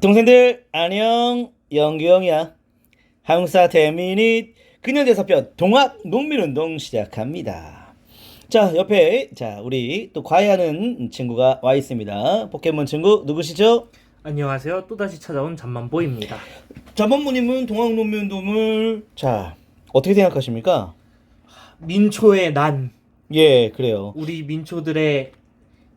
동생들 안녕, 영규형이야. 한국사 대민이 근현대사편 동학 농민운동 시작합니다. 자, 옆에 우리 또 과외하는 친구가 와 있습니다. 포켓몬 친구 누구시죠? 안녕하세요. 또다시 찾아온 잠만보입니다. 자본부님은 동학 농민운동을 어떻게 생각하십니까? 민초의 난, 예, 그래요. 우리 민초들의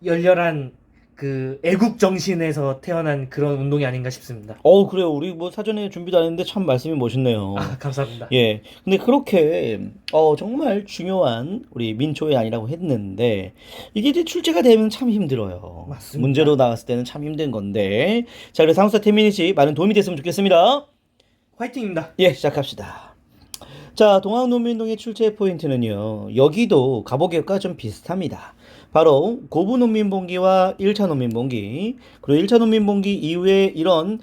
열렬한 그 애국 정신에서 태어난 그런 운동이 아닌가 싶습니다. 그래요. 우리 뭐 사전에 준비도 안 했는데 참 말씀이 멋있네요. 감사합니다. 예. 근데 그렇게 정말 중요한 우리 민초의 안이라고 했는데 이게 이제 출제가 되면 참 힘들어요. 맞습니다. 문제로 나왔을 때는 참 힘든 건데. 자, 그래서 한국사 태민이시 많은 도움이 됐으면 좋겠습니다. 화이팅입니다. 예, 시작합시다. 자, 동학농민운동의 출제 포인트는요. 여기도 갑오개혁과 좀 비슷합니다. 바로 고부농민봉기와 1차 농민봉기, 그리고 1차 농민봉기 이후에 이런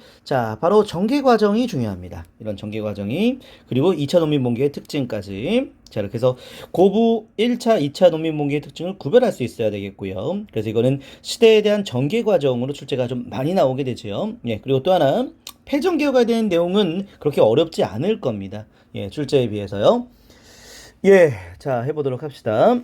바로 전개 과정이 중요합니다. 이런 전개 과정이, 그리고 2차 농민봉기의 특징까지. 자, 이렇게 해서 고부 1차, 2차 농민봉기의 특징을 구별할 수 있어야 되겠고요. 그래서 이거는 시대에 대한 전개 과정으로 출제가 좀 많이 나오게 되죠. 예, 그리고 또 하나 폐전개혁에 대한 내용은 그렇게 어렵지 않을 겁니다. 예, 출제에 비해서요. 예, 자, 해보도록 합시다.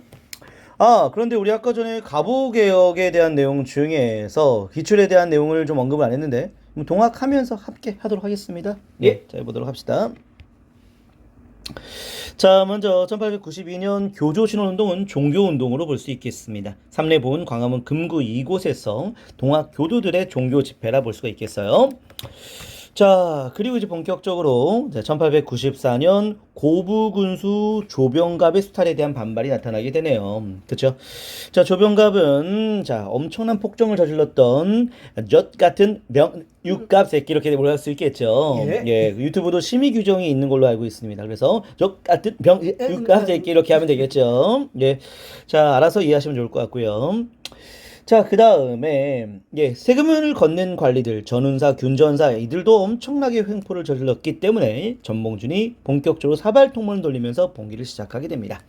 그런데 우리 아까 전에 갑오개혁에 대한 내용 중에서 기출에 대한 내용을 좀 언급을 안 했는데 동학하면서 함께 하도록 하겠습니다. 예, 자, 해보도록 합시다. 자, 먼저 1892년 교조신원운동은 종교운동으로 볼 수 있겠습니다. 삼례보은, 광화문, 금구 이곳에서 동학 교도들의 종교 집회라 볼 수가 있겠어요. 자, 그리고 이제 본격적으로 1894년 고부군수 조병갑의 수탈에 대한 반발이 나타나게 되네요. 그쵸? 자, 조병갑은 엄청난 폭정을 저질렀던 젖 같은 육갑 새끼 이렇게 몰할 수 있겠죠. 예, 유튜브도 심의 규정이 있는 걸로 알고 있습니다. 그래서 젖 같은 육갑 새끼 이렇게 하면 되겠죠. 예, 자, 알아서 이해하시면 좋을 것 같고요. 자, 그 다음에 세금을 걷는 관리들, 전운사, 균전사 이들도 엄청나게 횡포를 저질렀기 때문에 전봉준이 본격적으로 사발통문을 돌리면서 봉기를 시작하게 됩니다.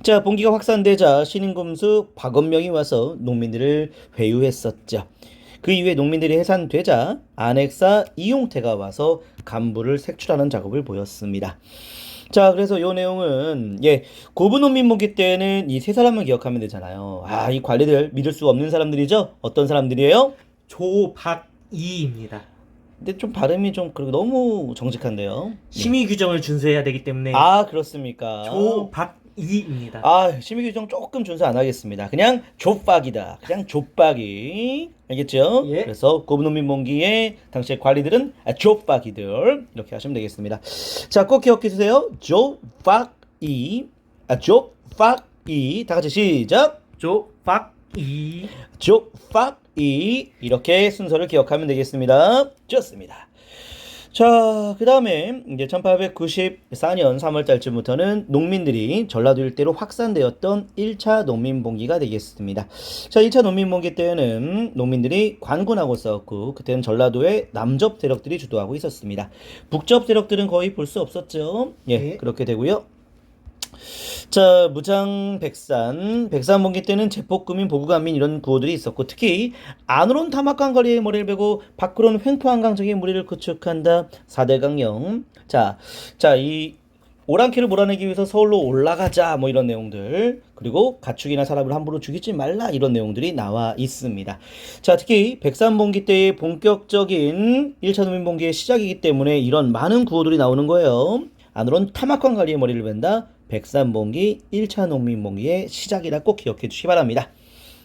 자, 봉기가 확산되자 신인금수 박원명이 와서 농민들을 회유했었죠. 그 이후에 농민들이 해산되자 안핵사 이용태가 와서 간부를 색출하는 작업을 보였습니다. 자, 그래서 요 내용은 고부농민봉기 때는 이 세 사람을 기억하면 되잖아요. 이 관리들 믿을 수가 없는 사람들이죠. 어떤 사람들이에요? 조박이입니다. 근데 좀 발음이 좀 너무 정직한데요. 심의 규정을 준수해야 되기 때문에 그렇습니까? 조박이입니다. 심의 규정 조금 준수 안 하겠습니다. 그냥 족박이다. 그냥 족박이. 알겠죠? 예. 그래서 고부농민봉기의 당시의 관리들은 족박이들 이렇게 하시면 되겠습니다. 자, 꼭 기억해 주세요. 족박이. 족박이. 다 같이 시작. 조박이. 족박이. 이렇게 순서를 기억하면 되겠습니다. 좋습니다. 자, 그 다음에 이제 1894년 3월달쯤부터는 농민들이 전라도 일대로 확산되었던 1차 농민봉기가 되겠습니다. 자, 2차 농민봉기 때는 농민들이 관군하고 싸웠고 그때는 전라도의 남접 세력들이 주도하고 있었습니다. 북접 세력들은 거의 볼 수 없었죠. 예, 그렇게 되고요. 자, 무장 백산봉기 때는 제폭금인 보구간민 이런 구호들이 있었고 특히 안으론 탐악관 거리의 머리를 베고 밖으로는 횡포한강적인 무리를 구축한다. 4대 강령. 이 오랑캐를 몰아내기 위해서 서울로 올라가자 뭐 이런 내용들, 그리고 가축이나 사람을 함부로 죽이지 말라 이런 내용들이 나와 있습니다. 자, 특히 백산봉기 때의 본격적인 1차 농민봉기의 시작이기 때문에 이런 많은 구호들이 나오는 거예요. 안으론 탐악관 관리의 머리를 벤다. 백산봉기 1차 농민봉기의 시작이라 꼭 기억해 주시기 바랍니다.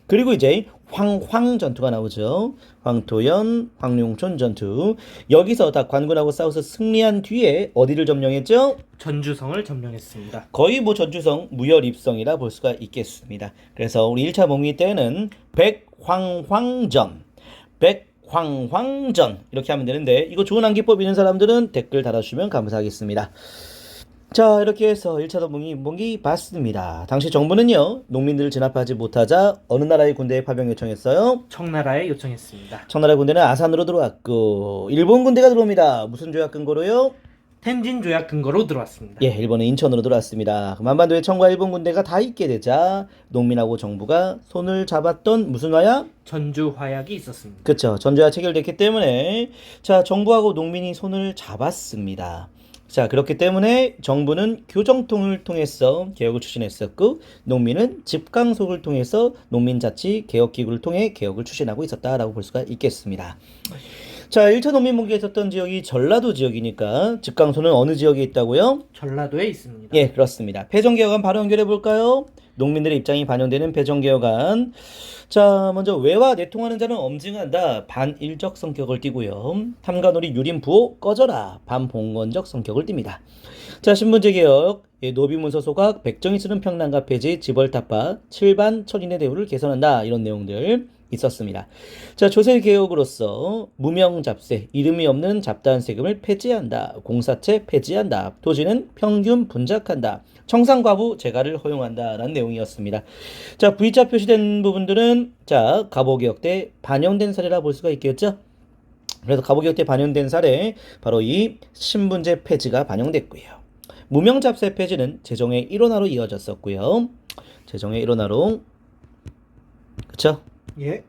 그리고 이제 황황 전투가 나오죠. 황토연, 황룡촌 전투. 여기서 다 관군하고 싸워서 승리한 뒤에 어디를 점령했죠? 전주성을 점령했습니다. 거의 뭐 전주성 무혈입성이라 볼 수가 있겠습니다. 그래서 우리 1차 봉기 때는 백황황전 이렇게 하면 되는데 이거 좋은 암기법 있는 사람들은 댓글 달아주시면 감사하겠습니다. 자, 이렇게 해서 1차 농민봉기 봤습니다. 당시 정부는요, 농민들을 진압하지 못하자 어느 나라의 군대에 파병 요청했어요? 청나라에 요청했습니다. 청나라 군대는 아산으로 들어왔고 일본 군대가 들어옵니다. 무슨 조약 근거로요? 텐진 조약 근거로 들어왔습니다. 예, 일본은 인천으로 들어왔습니다. 그럼 한반도에 청과 일본 군대가 다 있게 되자 농민하고 정부가 손을 잡았던 무슨 화약? 전주 화약이 있었습니다. 그쵸. 전조약 체결됐기 때문에 자, 정부하고 농민이 손을 잡았습니다. 자, 그렇기 때문에 정부는 교정통을 통해서 개혁을 추진했었고 농민은 집강속을 통해서 농민자치개혁기구를 통해 개혁을 추진하고 있었다라고 볼 수가 있겠습니다. 자, 1차 농민봉기가 있었던 지역이 전라도 지역이니까 집강소는 어느 지역에 있다고요? 전라도에 있습니다. 예, 그렇습니다. 폐정개혁안 바로 연결해 볼까요? 농민들의 입장이 반영되는 폐정개혁안. 자, 먼저 외와 내통하는 자는 엄징한다. 반일적 성격을 띠고요. 탐관오리 유린 부호 꺼져라. 반봉건적 성격을 띱니다. 자, 신분제 개혁. 예, 노비문서 소각, 백정이 쓰는 평난가 폐지, 지벌타파, 7반 천인의 대우를 개선한다. 이런 내용들 있었습니다. 자, 조세 개혁으로서 무명 잡세, 이름이 없는 잡다한 세금을 폐지한다. 공사채 폐지한다. 토지는 평균 분작한다. 청산과부 재가를 허용한다라는 내용이었습니다. 자, V자 표시된 부분들은 자, 갑오개혁 때 반영된 사례라 볼 수가 있겠죠. 그래서 갑오개혁 때 반영된 사례 바로 이 신분제 폐지가 반영됐고요. 무명잡세 폐지는 재정의 일원화로 이어졌었고요. 재정의 일원화로 그쵸? 예.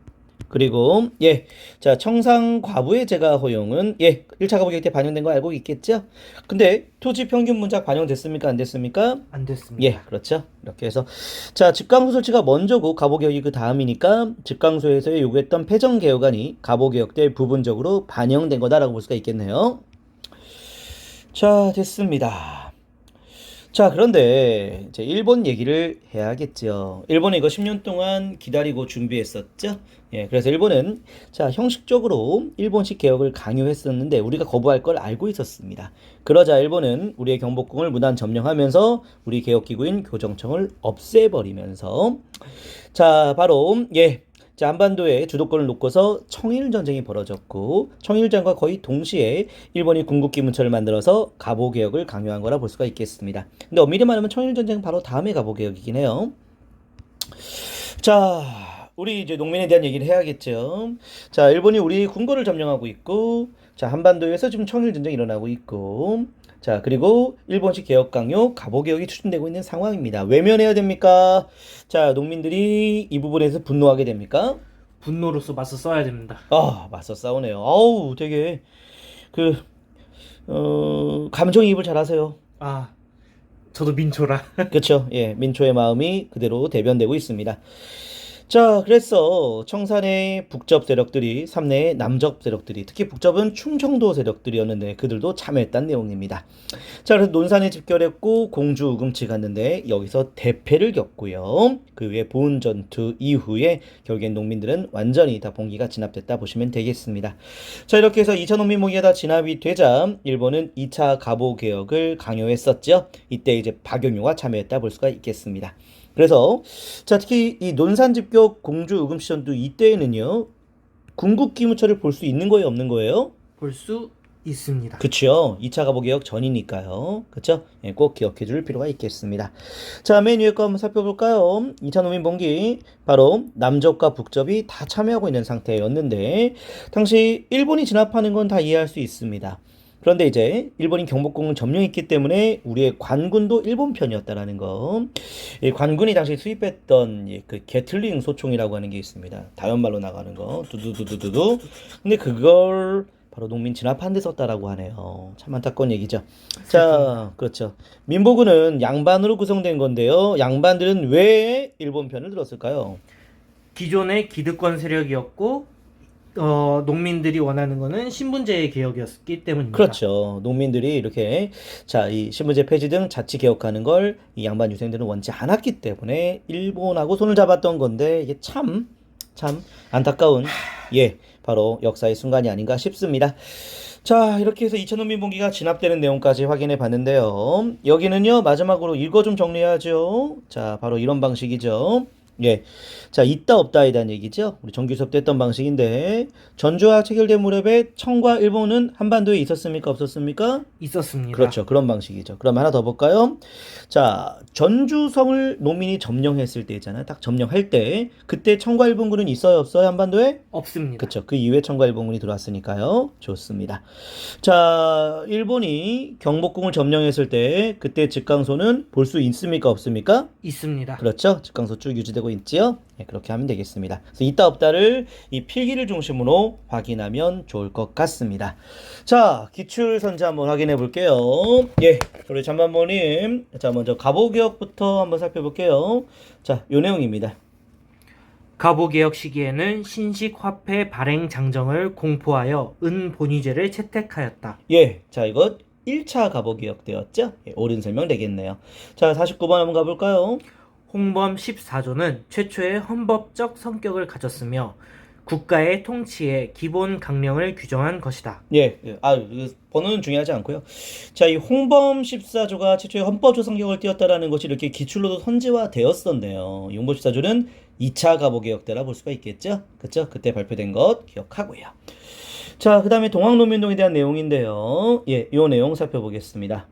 그리고 예, 자 청상 과부의 재가 허용은 예 1차 갑오개혁 때 반영된 거 알고 있겠죠? 근데 토지 평균 분작 반영됐습니까? 안 됐습니까? 안 됐습니다. 예, 그렇죠. 이렇게 해서 자 집강소 설치가 먼저고 갑오개혁이 그 다음이니까 집강소에서 요구했던 폐정개혁안이 갑오개혁 때 부분적으로 반영된 거다라고 볼 수가 있겠네요. 자, 됐습니다. 자, 그런데 이제 일본 얘기를 해야겠죠. 일본은 이거 10년 동안 기다리고 준비했었죠. 예, 그래서 일본은 자, 형식적으로 일본식 개혁을 강요했었는데 우리가 거부할 걸 알고 있었습니다. 그러자 일본은 우리의 경복궁을 무단 점령하면서 우리 개혁기구인 교정청을 없애버리면서 자, 바로 예, 자, 한반도에 주도권을 놓고서 청일전쟁이 벌어졌고 청일전과 거의 동시에 일본이 궁극기문처를 만들어서 갑오개혁을 강요한 거라 볼 수가 있겠습니다. 근데 엄밀히 말하면 청일전쟁은 바로 다음에 갑오개혁이긴 해요. 자, 우리 이제 농민에 대한 얘기를 해야겠죠. 자, 일본이 우리 궁궐을 점령하고 있고 자, 한반도에서 지금 청일전쟁이 일어나고 있고 자, 그리고 일본식 개혁 강요, 갑오개혁이 추진되고 있는 상황입니다. 외면해야 됩니까? 자, 농민들이 이 부분에서 분노하게 됩니까? 분노로서 맞서 써야 됩니다. 아, 맞서 싸우네요. 아우, 되게 감정이입을 잘하세요. 아, 저도 민초라. 그렇죠? 예, 민초의 마음이 그대로 대변되고 있습니다. 자, 그래서 청산의 북접 세력들이 삼내의 남접 세력들이 특히 북접은 충청도 세력들이었는데 그들도 참여했다는 내용입니다. 자, 그래서 논산에 집결했고 공주 우금치 갔는데 여기서 대패를 겪고요. 그 외에 보은 전투 이후에 결국엔 농민들은 완전히 다 봉기가 진압됐다 보시면 되겠습니다. 자, 이렇게 해서 2차 농민봉기가 다 진압이 되자 일본은 2차 갑오개혁을 강요했었죠. 이때 이제 박영효가 참여했다 볼 수가 있겠습니다. 그래서 자, 특히 이 논산 집격 공주 우금치 전투 이때에는요 궁극기무처를 볼 수 있는 거예요, 없는 거예요? 볼 수 있습니다. 그쵸. 2차 갑오개혁 전이니까요. 그쵸? 예, 꼭 기억해 줄 필요가 있겠습니다. 자, 맨 위에 거 한번 살펴볼까요? 2차 농민봉기 바로 남접과 북접이 다 참여하고 있는 상태였는데 당시 일본이 진압하는 건 다 이해할 수 있습니다. 그런데 이제 일본이 경복궁을 점령했기 때문에 우리의 관군도 일본 편이었다라는 거. 이 관군이 당시 수입했던 그 게틀링 소총이라고 하는 게 있습니다. 다연말로 나가는 거. 두두두두두두. 근데 그걸 바로 농민 진압한 데 썼다라고 하네요. 참 안타까운 얘기죠. 자, 그렇죠. 민보군은 양반으로 구성된 건데요. 양반들은 왜 일본 편을 들었을까요? 기존의 기득권 세력이었고 농민들이 원하는 거는 신분제 개혁이었기 때문입니다. 그렇죠. 농민들이 이렇게 자, 이 신분제 폐지 등 자치 개혁하는 걸 이 양반 유생들은 원치 않았기 때문에 일본하고 손을 잡았던 건데 이게 참 안타까운 예, 바로 역사의 순간이 아닌가 싶습니다. 자, 이렇게 해서 2차 농민봉기가 진압되는 내용까지 확인해 봤는데요. 여기는요, 마지막으로 이거 좀 정리해야죠. 자, 바로 이런 방식이죠. 예. 자, 있다 없다에 대한 얘기죠. 우리 정규 수업 때 했던 방식인데 전주와 체결된 무렵에 청과 일본은 한반도에 있었습니까? 없었습니까? 있었습니다. 그렇죠. 그런 방식이죠. 그럼 하나 더 볼까요? 자, 전주성을 농민이 점령했을 때 있잖아요. 딱 점령할 때 그때 청과 일본군은 있어요, 없어요? 한반도에? 없습니다. 그렇죠. 그 이후에 청과 일본군이 들어왔으니까요. 좋습니다. 자, 일본이 경복궁을 점령했을 때 그때 직강소는 볼 수 있습니까? 없습니까? 있습니다. 그렇죠. 직강소 쭉 유지되고 있지요. 네, 그렇게 하면 되겠습니다. 그래서 있다 없다를 이 필기를 중심으로 확인하면 좋을 것 같습니다. 자, 기출선제 한번 확인해 볼게요. 예, 우리 잠만보님. 자, 먼저 가보기역부터 한번 살펴볼게요. 자, 요 내용입니다. 가보개혁 시기에는 신식화폐 발행 장정을 공포하여 은본위제를 채택하였다. 예, 자, 이거 1차 가보기역 되었죠? 예, 옳은 설명 되겠네요. 자, 49번 한번 가볼까요? 홍범 14조는 최초의 헌법적 성격을 가졌으며 국가의 통치의 기본 강령을 규정한 것이다. 예, 그 번호는 중요하지 않고요. 자, 이 홍범 14조가 최초의 헌법적 성격을 띄었다라는 것이 이렇게 기출로도 선지화되었었네요. 이 홍범 14조는 2차 가보개혁 때라 볼 수가 있겠죠? 그쵸? 그때 발표된 것 기억하고요. 자, 그 다음에 동학농민동에 대한 내용인데요. 예, 요 내용 살펴보겠습니다.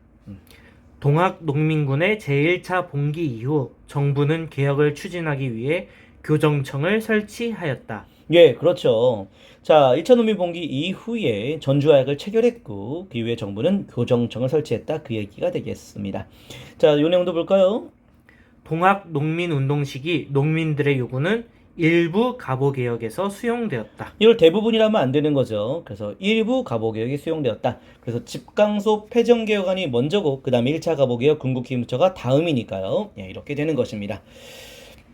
동학농민군의 제1차 봉기 이후 정부는 개혁을 추진하기 위해 교정청을 설치하였다. 예, 그렇죠. 자, 1차 농민봉기 이후에 전주화약을 체결했고 그 이후에 정부는 교정청을 설치했다. 그 얘기가 되겠습니다. 자, 요 내용도 볼까요? 동학농민운동 시기 농민들의 요구는 일부 가보개혁에서 수용되었다. 이걸 대부분이라면 안 되는 거죠. 그래서 일부 가보개혁이 수용되었다. 그래서 집강소 폐정개혁안이 먼저고 그 다음에 1차 가보개혁 군국기무처가 다음이니까요. 예, 이렇게 되는 것입니다.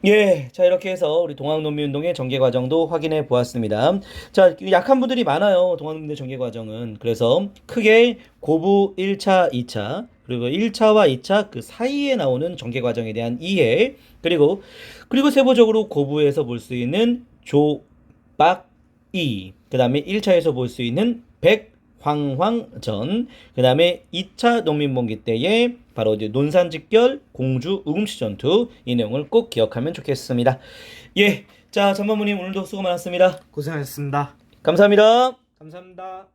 예, 자 이렇게 해서 우리 동학농민운동의 전개 과정도 확인해 보았습니다. 자, 약한 분들이 많아요. 동학농민의 전개 과정은. 그래서 크게 고부 1차, 2차, 그리고 1차와 2차 그 사이에 나오는 전개 과정에 대한 이해, 그리고 세부적으로 고부에서 볼 수 있는 조, 박, 이, 그 다음에 1차에서 볼 수 있는 백, 황황전, 그 다음에 2차 농민봉기 때에 바로 이제 논산직결, 공주, 우금씨 전투 이 내용을 꼭 기억하면 좋겠습니다. 예, 자 전반부님 오늘도 수고 많았습니다. 고생하셨습니다. 감사합니다. 감사합니다.